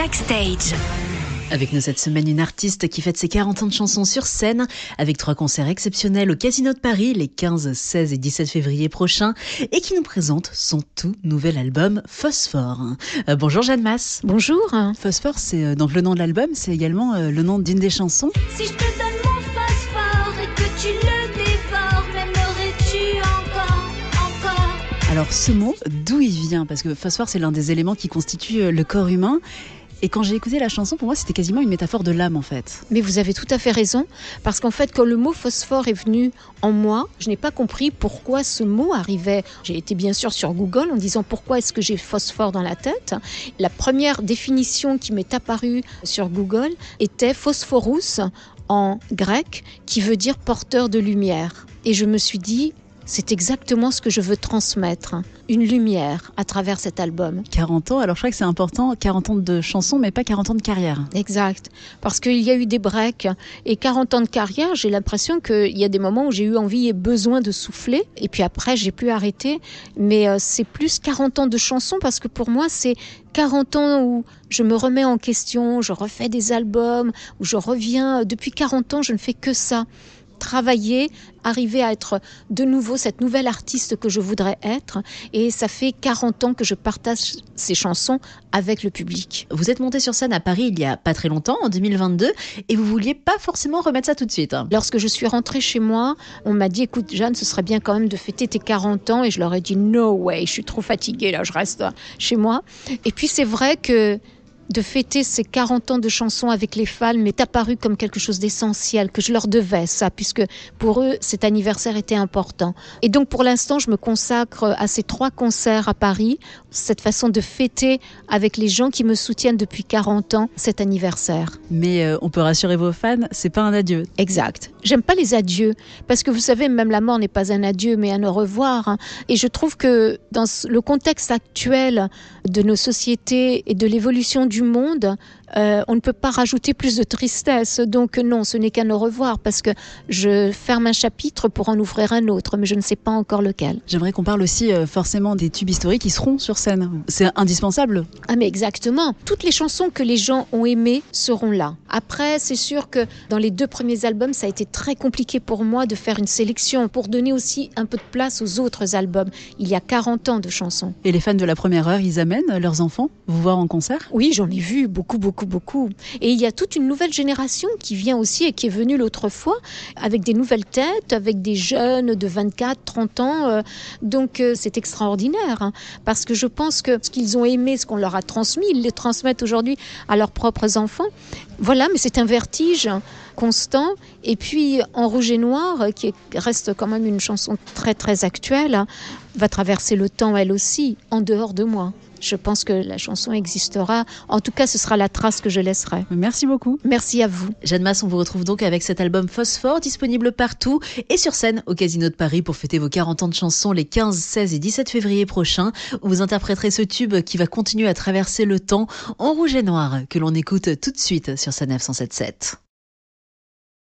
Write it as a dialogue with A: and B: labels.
A: Backstage.
B: Avec nous cette semaine, une artiste qui fête ses 40 ans de chansons sur scène, avec 3 concerts exceptionnels au Casino de Paris les 15, 16 et 17 février prochains, et qui nous présente son tout nouvel album Phosphore. Bonjour Jeanne Masse.
C: Bonjour.
B: Phosphore, c'est donc le nom de l'album, c'est également le nom d'une des chansons.
D: Si je te donne mon phosphore et que tu le dévores, m'aimerais-tu encore?
B: Alors ce mot, d'où il vient? Parce que phosphore, c'est l'un des éléments qui constituent le corps humain. Et quand j'ai écouté la chanson, pour moi, c'était quasiment une métaphore de l'âme, en fait.
C: Mais vous avez tout à fait raison, parce qu'en fait, quand le mot phosphore est venu en moi, je n'ai pas compris pourquoi ce mot arrivait. J'ai été bien sûr sur Google en disant pourquoi est-ce que j'ai phosphore dans la tête. La première définition qui m'est apparue sur Google était phosphorus en grec, qui veut dire porteur de lumière. Et je me suis dit, c'est exactement ce que je veux transmettre, une lumière à travers cet album.
B: 40 ans, alors je crois que c'est important, 40 ans de chansons, mais pas 40 ans de carrière.
C: Exact, parce qu'il y a eu des breaks, et 40 ans de carrière, j'ai l'impression qu'il y a des moments où j'ai eu envie et besoin de souffler, et puis après j'ai pu arrêter, mais c'est plus 40 ans de chansons, parce que pour moi c'est 40 ans où je me remets en question, je refais des albums, où je reviens, depuis 40 ans je ne fais que ça. Travailler, arriver à être de nouveau cette nouvelle artiste que je voudrais être, et ça fait 40 ans que je partage ces chansons avec le public.
B: Vous êtes montée sur scène à Paris il y a pas très longtemps, en 2022, et vous vouliez pas forcément remettre ça tout de suite.
C: Lorsque je suis rentrée chez moi, on m'a dit, écoute Jeanne, ce serait bien quand même de fêter tes 40 ans, et je leur ai dit, no way, je suis trop fatiguée là, je reste chez moi. Et puis c'est vrai que de fêter ces 40 ans de chansons avec les fans m'est apparu comme quelque chose d'essentiel, que je leur devais ça, puisque pour eux, cet anniversaire était important. Et donc pour l'instant, je me consacre à ces 3 concerts à Paris, cette façon de fêter avec les gens qui me soutiennent depuis 40 ans cet anniversaire.
B: Mais on peut rassurer vos fans, c'est pas un adieu.
C: Exact. J'aime pas les adieux, parce que vous savez, même la mort n'est pas un adieu, mais un au revoir. Et je trouve que dans le contexte actuel de nos sociétés et de l'évolution du monde, on ne peut pas rajouter plus de tristesse. Donc non, ce n'est qu'un au revoir, parce que je ferme un chapitre pour en ouvrir un autre, mais je ne sais pas encore lequel.
B: J'aimerais qu'on parle aussi forcément des tubes historiques qui seront sur scène. C'est indispensable.
C: Ah mais exactement. Toutes les chansons que les gens ont aimées seront là. Après, c'est sûr que dans les 2 premiers albums, ça a été très compliqué pour moi de faire une sélection, pour donner aussi un peu de place aux autres albums. Il y a 40 ans de chansons.
B: Et les fans de la première heure, ils amènent leurs enfants vous voir en concert?
C: Oui, j'en ai vu beaucoup. Et il y a toute une nouvelle génération qui vient aussi et qui est venue l'autre fois avec des nouvelles têtes, avec des jeunes de 24, 30 ans. Donc c'est extraordinaire, parce que je pense que ce qu'ils ont aimé, ce qu'on leur a transmis, ils le transmettent aujourd'hui à leurs propres enfants. Voilà, mais c'est un vertige constant. Et puis En rouge et noir, qui reste quand même une chanson très très actuelle, va traverser le temps elle aussi, en dehors de moi. Je pense que la chanson existera. En tout cas, ce sera la trace que je laisserai.
B: Merci beaucoup.
C: Merci à vous.
B: Jeanne Masse, on vous retrouve donc avec cet album Phosphore, disponible partout et sur scène au Casino de Paris pour fêter vos 40 ans de chansons les 15, 16 et 17 février prochains, où vous interpréterez ce tube qui va continuer à traverser le temps, En rouge et noir, que l'on écoute tout de suite sur Sanef 107.7.